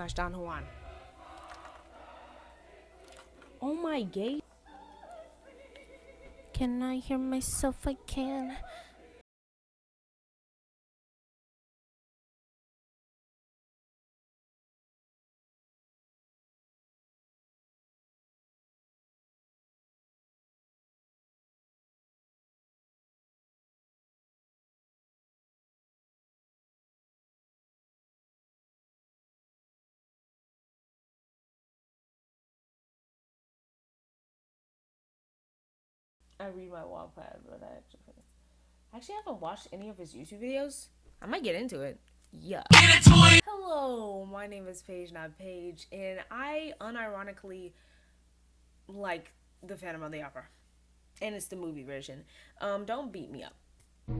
gosh, Don Juan. Oh my gay. Can I hear myself? I can. I read my Wattpad, but I actually haven't watched any of his YouTube videos. I might get into it. Yeah. Hello, my name is Paige, not Paige, and I unironically like the Phantom of the Opera, and it's the movie version. Don't beat me up,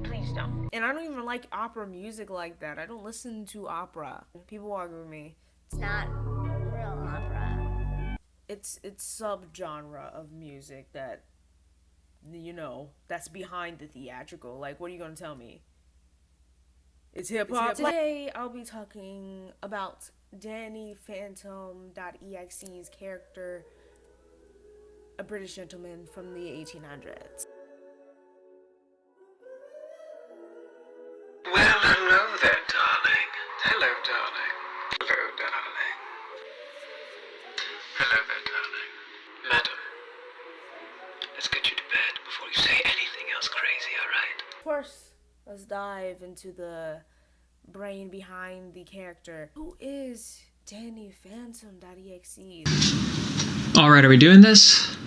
please don't. And I don't even like opera music like that. I don't listen to opera. People argue with me. It's not real opera. It's subgenre of music that, you know, that's behind the theatrical. Like, what are you gonna tell me? It's hip hop. Today I'll be talking about Danny Phantom.exe's character, a British gentleman from the 1800s. Well, hello there, darling. Hello, darling. Hello, darling. Hello there, darling. Madam, let's get you to bed before you say anything else crazy, alright? Of course, let's dive into the brain behind the character. Who is Danny Phantom.exe? Alright, are we doing this?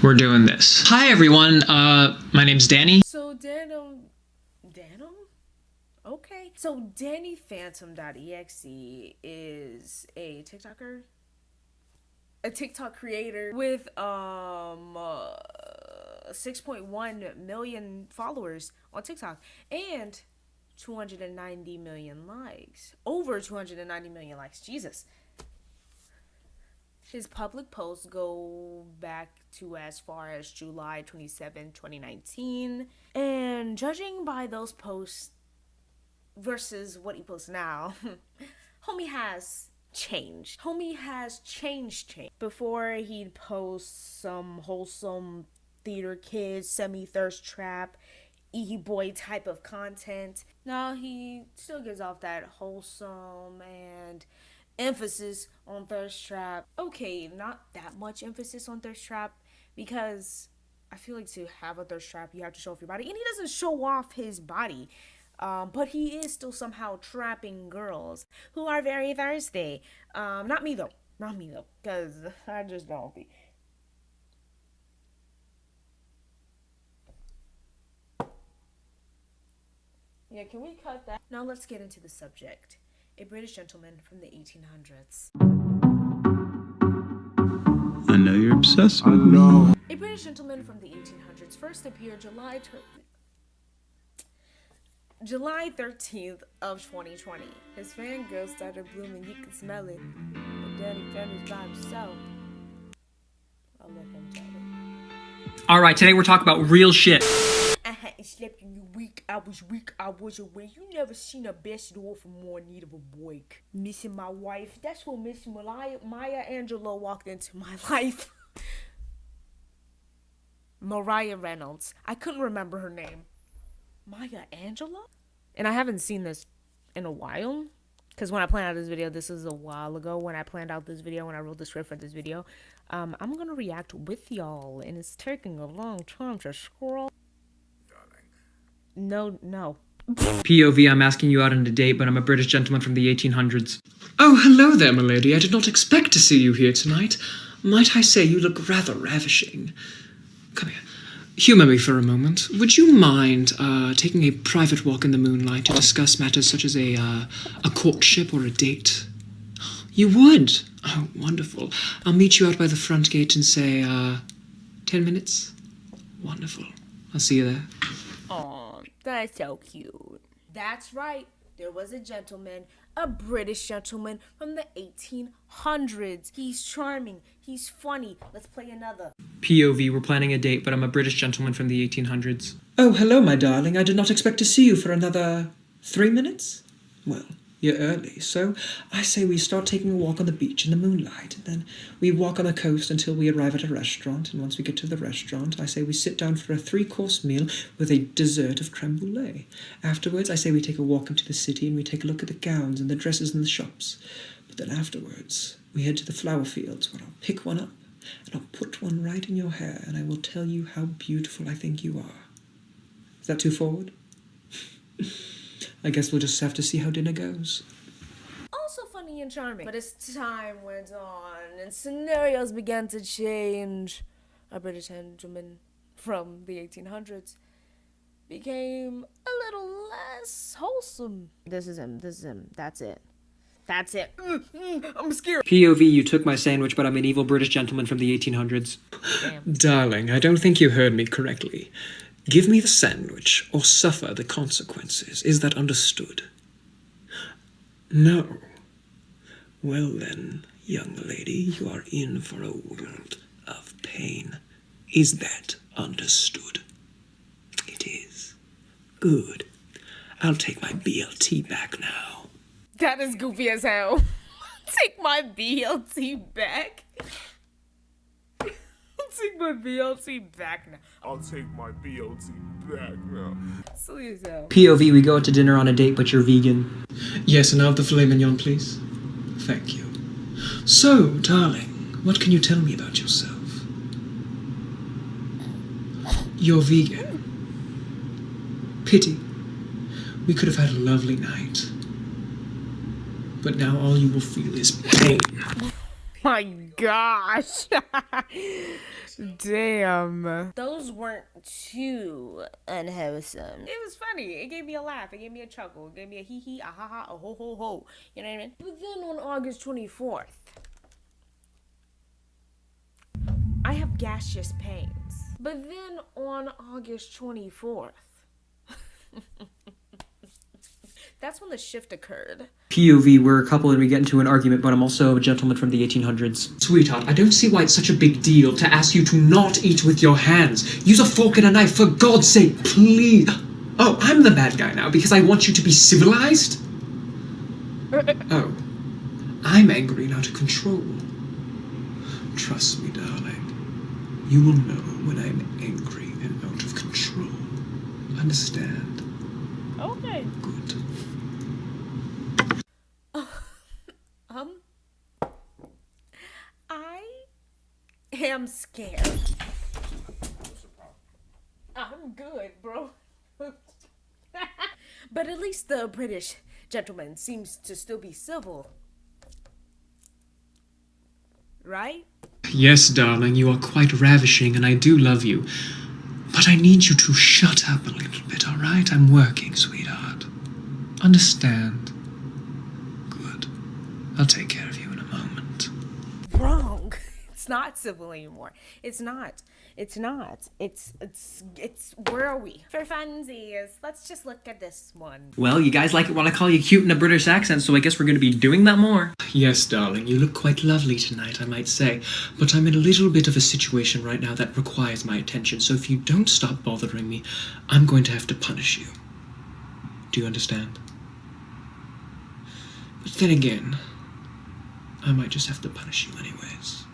We're doing this. Hi everyone, my name's Danny. So Danum? Okay. So Danny Phantom.exe is a TikToker? A TikTok creator with 6.1 million followers on TikTok and 290 million likes. Over 290 million likes. Jesus. His public posts go back to as far as July 27, 2019. And judging by those posts versus what he posts now, homie has changed. Homie has changed. Before, he'd post some wholesome theater kids, semi-thirst trap, e-boy type of content. Now he still gives off that wholesome and emphasis on thirst trap. Okay, not that much emphasis on thirst trap, because I feel like to have a thirst trap, you have to show off your body, and he doesn't show off his body. But he is still somehow trapping girls who are very thirsty. Not me though, because I just don't be. Yeah, can we cut that? Now let's get into the subject. A British gentleman from the 1800s. I know you're obsessed with me. A British gentleman from the 1800s first appeared July 13th of 2020. His fangirl started blooming, you can smell it. But Danny found his by himself. I'll let him tell it. Alright, today we're talking about real shit. I hadn't slept in a week. I was away. You never seen a best door for more in need of a break. Missing my wife. That's what Miss Maya Angelou walked into my life. Mariah Reynolds. I couldn't remember her name. Maya Angelou? And I haven't seen this in a while. Because when I planned out this video, this was a while ago. When I planned out this video, when I wrote the script for this video. I'm going to react with y'all. And it's taking a long time to scroll. No. POV, I'm asking you out on a date, but I'm a British gentleman from the 1800s. Oh, hello there, my lady. I did not expect to see you here tonight. Might I say you look rather ravishing. Come here. Humor me for a moment. Would you mind taking a private walk in the moonlight to discuss matters such as a courtship or a date? You would? Oh, wonderful. I'll meet you out by the front gate in, say, 10 minutes? Wonderful. I'll see you there. Aw, that's so cute. That's right. There was a gentleman, a British gentleman from the 1800s. He's charming. He's funny. Let's play another. POV, we're planning a date, but I'm a British gentleman from the 1800s. Oh, hello, my darling. I did not expect to see you for another 3 minutes. Well, You're early, so I say we start taking a walk on the beach in the moonlight, and then we walk on the coast until we arrive at a restaurant, and once we get to the restaurant, I say we sit down for a 3-course meal with a dessert of creme brulee. Afterwards, I say we take a walk into the city and we take a look at the gowns and the dresses in the shops. But then afterwards, we head to the flower fields where I'll pick one up, and I'll put one right in your hair, and I will tell you how beautiful I think you are. Is that too forward? I guess we'll just have to see how dinner goes. Also funny and charming. But as time went on and scenarios began to change, a British gentleman from the 1800s became a little less wholesome. This is him, that's it. That's it. I'm scared. POV, you took my sandwich, but I'm an evil British gentleman from the 1800s. Damn. Darling, I don't think you heard me correctly. Give me the sandwich, or suffer the consequences. Is that understood? No. Well then, young lady, you are in for a world of pain. Is that understood? It is. Good. I'll take my BLT back now. That is goofy as hell. Take my BLT back. Take my BLT back now. I'll take my BLT back now. Silly as hell. POV, we go out to dinner on a date, but you're vegan. Yes, and I'll have the filet mignon, please. Thank you. So, darling, what can you tell me about yourself? You're vegan. Pity. We could have had a lovely night. But now all you will feel is pain. My gosh. Damn. Those weren't too unwholesome. It was funny. It gave me a laugh. It gave me a chuckle. It gave me a hee hee, a ha ha, a ho ho ho. You know what I mean? But then on August 24th, I have gaseous pains. But then on August 24th, that's when the shift occurred. POV, we're a couple and we get into an argument, but I'm also a gentleman from the 1800s. Sweetheart, I don't see why it's such a big deal to ask you to not eat with your hands. Use a fork and a knife, for God's sake, please. Oh, I'm the bad guy now because I want you to be civilized? Oh, I'm angry and out of control. Trust me, darling. You will know when I'm angry and out of control. Understand? Okay. Good. I am scared. I'm good, bro. But at least the British gentleman seems to still be civil. Right? Yes, darling, you are quite ravishing and I do love you. But I need you to shut up a little bit, alright? I'm working, sweetheart. Understand? Good. I'll take care of you in a moment. Wrong. It's not civil anymore. It's not. It's where are we? For funsies, let's just look at this one. Well, you guys like it when I call you cute in a British accent, so I guess we're going to be doing that more. Yes, darling, you look quite lovely tonight, I might say. But I'm in a little bit of a situation right now that requires my attention, so if you don't stop bothering me, I'm going to have to punish you. Do you understand? But then again, I might just have to punish you anyways.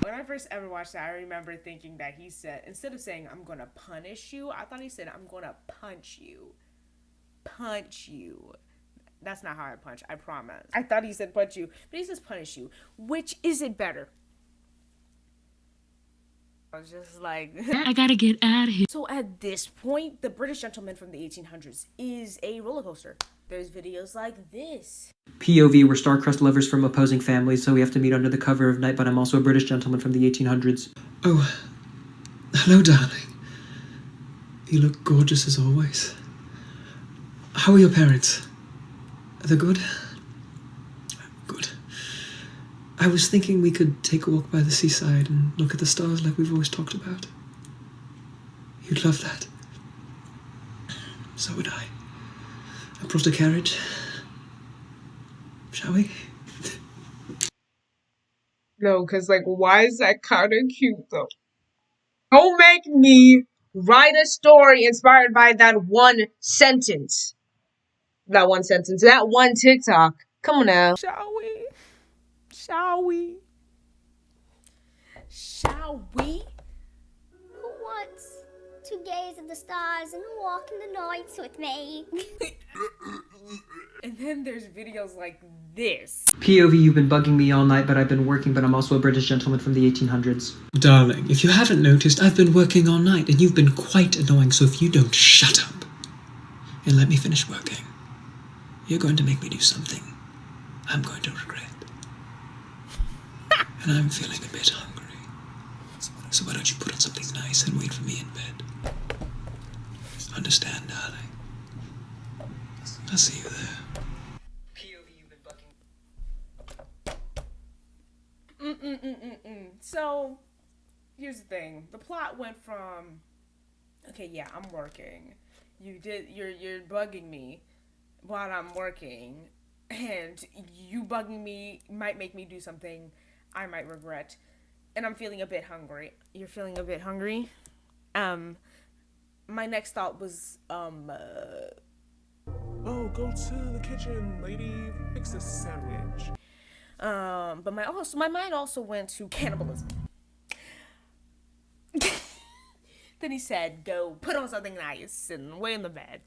When I first ever watched that, I remember thinking that he said, instead of saying, I'm gonna punish you, I thought he said, I'm gonna punch you. Punch you. That's not how I punch, I promise. I thought he said punch you, but he says punish you. Which is it better? I was just like... I gotta get out of here. So at this point, the British gentleman from the 1800s is a roller coaster. There's videos like this. POV, we're star-crossed lovers from opposing families, so we have to meet under the cover of night, but I'm also a British gentleman from the 1800s. Oh, hello, darling. You look gorgeous as always. How are your parents? Are they good? Good. I was thinking we could take a walk by the seaside and look at the stars like we've always talked about. You'd love that. So would I. I brought a carriage. Shall we? No, because, like, why is that kind of cute, though? Don't make me write a story inspired by that one sentence. That one sentence. That one TikTok. Come on now. Shall we? Shall we? Shall we? Who wants to gaze at the stars and walk in the night with me? And then there's videos like this. POV, you've been bugging me all night, but I've been working, but I'm also a British gentleman from the 1800s. Darling, if you haven't noticed, I've been working all night, and you've been quite annoying, so if you don't shut up and let me finish working, you're going to make me do something I'm going to regret. And I'm feeling a bit hungry. So why don't you put on something nice and wait for me in bed? Understand, darling? I'll see you there. So, here's the thing. The plot went from, okay, yeah, I'm working. You're bugging me while I'm working, and you bugging me might make me do something I might regret, and I'm feeling a bit hungry. You're feeling a bit hungry? My next thought was, Oh, go to the kitchen, lady. Fix this sandwich. but my mind also went to cannibalism. Then he said, go put on something nice and lay in the bed.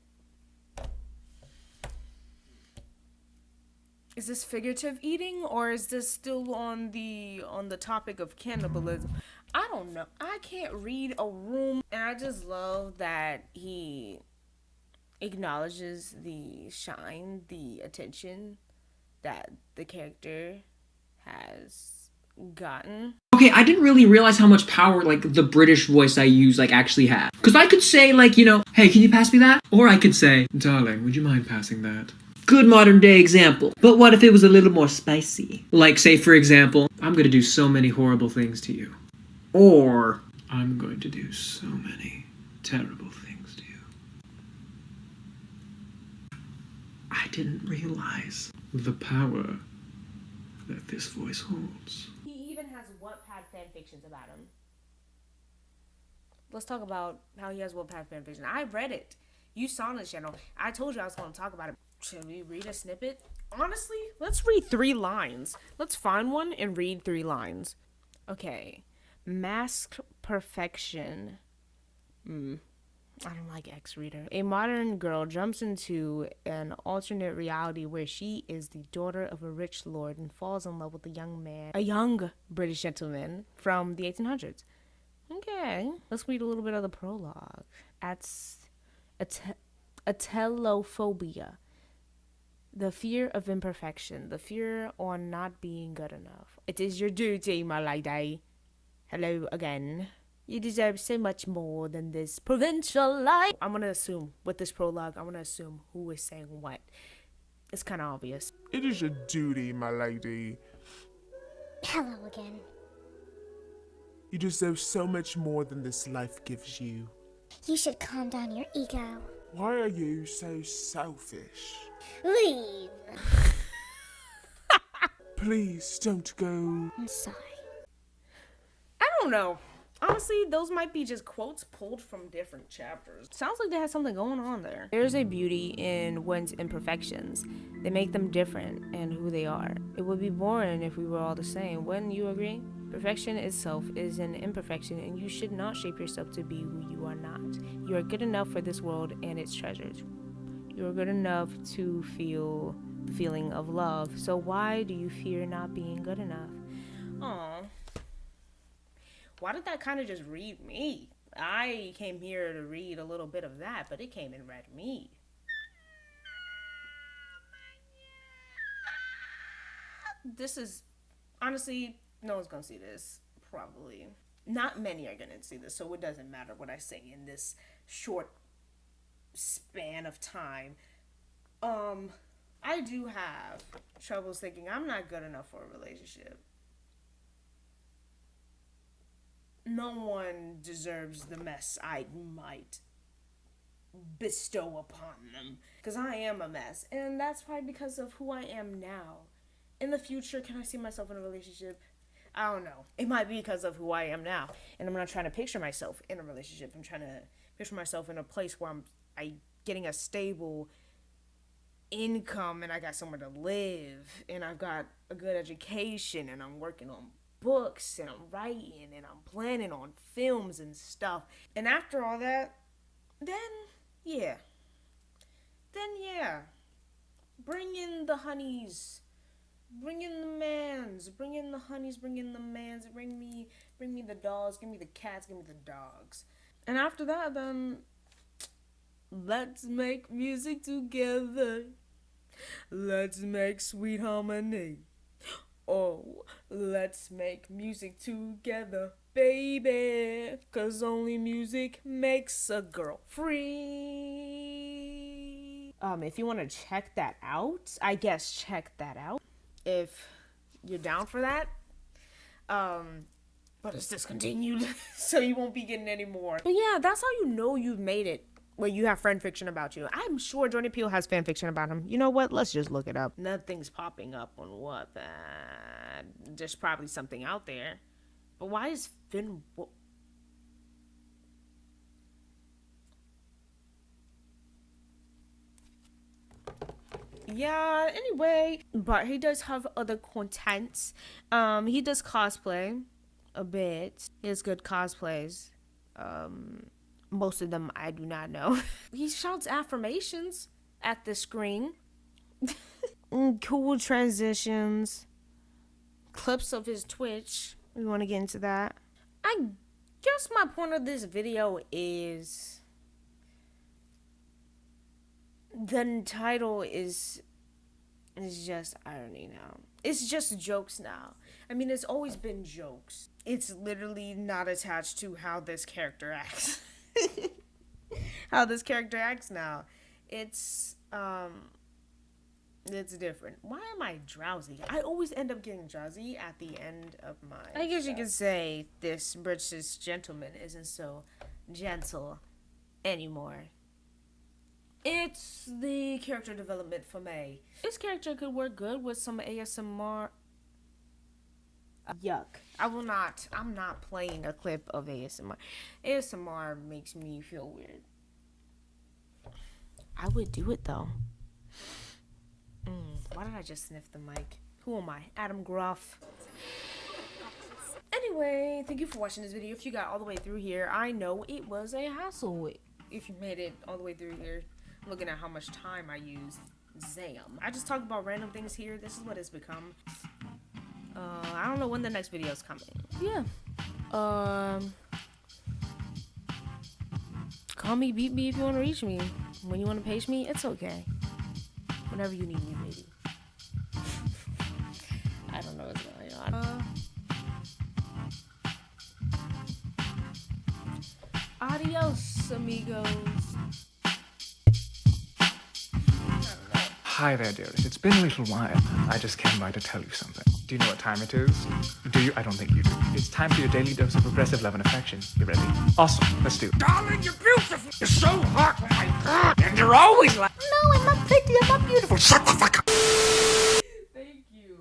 Is this figurative eating, or is this still on the topic of cannibalism? I don't know. I can't read a room, and I just love that he acknowledges the shine, the attention that the character has gotten. Okay, I didn't really realize how much power, like, the British voice I use, like, actually had. Because I could say, like, you know, hey, can you pass me that? Or I could say, darling, would you mind passing that? Good modern day example. But what if it was a little more spicy? Like, say, for example, I'm gonna do so many horrible things to you. Or, I'm going to do so many terrible things to you. I didn't realize the power that this voice holds. He even has Wattpad fanfictions about him. Let's talk about how he has Wattpad fanfiction. I read it. You saw on the channel. I told you I was going to talk about it. Should we read a snippet? Honestly, let's read 3 lines. Let's find one and read 3 lines. Okay. Masked perfection. I don't like X-Reader. A modern girl jumps into an alternate reality where she is the daughter of a rich lord and falls in love with a young British gentleman from the 1800s. Okay, let's read a little bit of the prologue. Atelophobia. The fear of imperfection, the fear on not being good enough. It is your duty, my lady. Hello again. You deserve so much more than this provincial life. I'm gonna assume, with this prologue, I'm gonna assume who is saying what. It's kind of obvious. It is your duty, my lady. Hello again. You deserve so much more than this life gives you. You should calm down your ego. Why are you so selfish? Leave. Please don't go. I'm sorry. I don't know. Honestly, those might be just quotes pulled from different chapters. Sounds like they have something going on there. There's a beauty in one's imperfections. They make them different and who they are. It would be boring if we were all the same. Wouldn't you agree? Perfection itself is an imperfection, and you should not shape yourself to be who you are not. You are good enough for this world and its treasures. You are good enough to feel the feeling of love. So why do you fear not being good enough? Aww. Why did that kind of just read me? I came here to read a little bit of that, but it came and read me. This is, honestly, no one's gonna see this, probably. Not many are gonna see this, so it doesn't matter what I say in this short span of time. I do have troubles thinking I'm not good enough for a relationship. No one deserves the mess I might bestow upon them. Because I am a mess. And that's probably because of who I am now. In the future, can I see myself in a relationship? I don't know. It might be because of who I am now. And I'm not trying to picture myself in a relationship. I'm trying to picture myself in a place where I'm getting a stable income and I got somewhere to live and I've got a good education and I'm working on books and I'm writing and I'm planning on films and stuff. And after all that, then yeah. Bring in the honeys. Bring in the mans. Bring in the honeys. Bring in the mans. Bring me the dogs. Give me the cats. Give me the dogs. And after that, then let's make music together. Let's make sweet harmony. Oh, let's make music together, baby. 'Cause only music makes a girl free. If you want to check that out, I guess check that out. If you're down for that. But it's discontinued, so you won't be getting any more. But yeah, that's how you know you've made it. Where you have fan fiction about you. I'm sure Jordan Peele has fan fiction about him. You know what? Let's just look it up. Nothing's popping up on what? There's probably something out there. But why is Finn... Yeah, anyway. But he does have other content. He does cosplay a bit. He has good cosplays. Most of them I do not know. He shouts affirmations at the screen. Cool transitions. Clips of his Twitch. We want to get into that. I guess my point of this video is... the title is just irony now. It's just jokes now. I mean, it's always been jokes. It's literally not attached to how this character acts. How this character acts now. It's different. Why am I drowsy? I always end up getting drowsy at the end of my... I guess you could say this British gentleman isn't so gentle anymore. It's the character development for May. This character could work good with some ASMR. Yuck. I'm not playing a clip of ASMR. ASMR makes me feel weird. I would do it though. Why did I just sniff the mic? Who am I? Adam Gruff. Anyway, thank you for watching this video. If you got all the way through here, I know it was a hassle. If you made it all the way through here, looking at how much time I used. Zam. I just talked about random things here. This is what it's become. I don't know when the next video is coming. Yeah. Call me, beat me if you want to reach me. When you want to page me, it's okay. Whenever you need me, baby. I don't know what's going on. Adios, amigos. Hi there, dearest. It's been a little while. I just came by to tell you something. Do you know what time it is? Do you? I don't think you do. It's time for your daily dose of progressive love and affection. You ready? Awesome. Let's do it. Darling, you're beautiful. You're so hot. Oh my God. And you're always like... No, I'm not pretty. I'm not beautiful. Shut the fuck up. Thank you.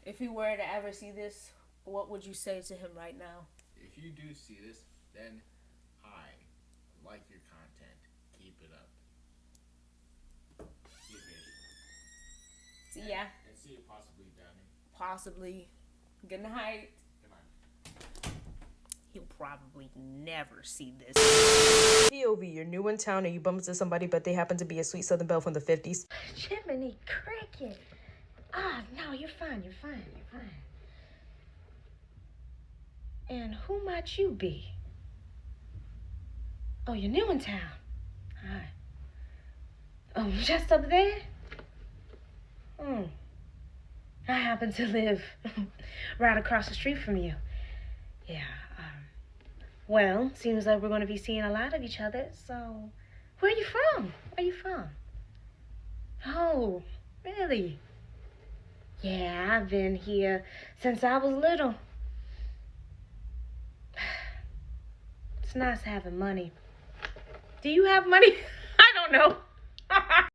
If you were to ever see this, what would you say to him right now? If you do see this, then I like your content. Keep it up. Yeah. And see you possibly down here. Possibly. Good night. Good night. He'll probably never see this. POV, you're new in town and you bump into somebody, but they happen to be a sweet Southern belle from the 50s. Jiminy Cricket. No, you're fine. You're fine. You're fine. And who might you be? Oh, you're new in town. Hi. Oh, just up there? I happen to live right across the street from you. Yeah, well, seems like we're going to be seeing a lot of each other, so... Where are you from? Where are you from? Oh, really? Yeah, I've been here since I was little. It's nice having money. Do you have money? I don't know.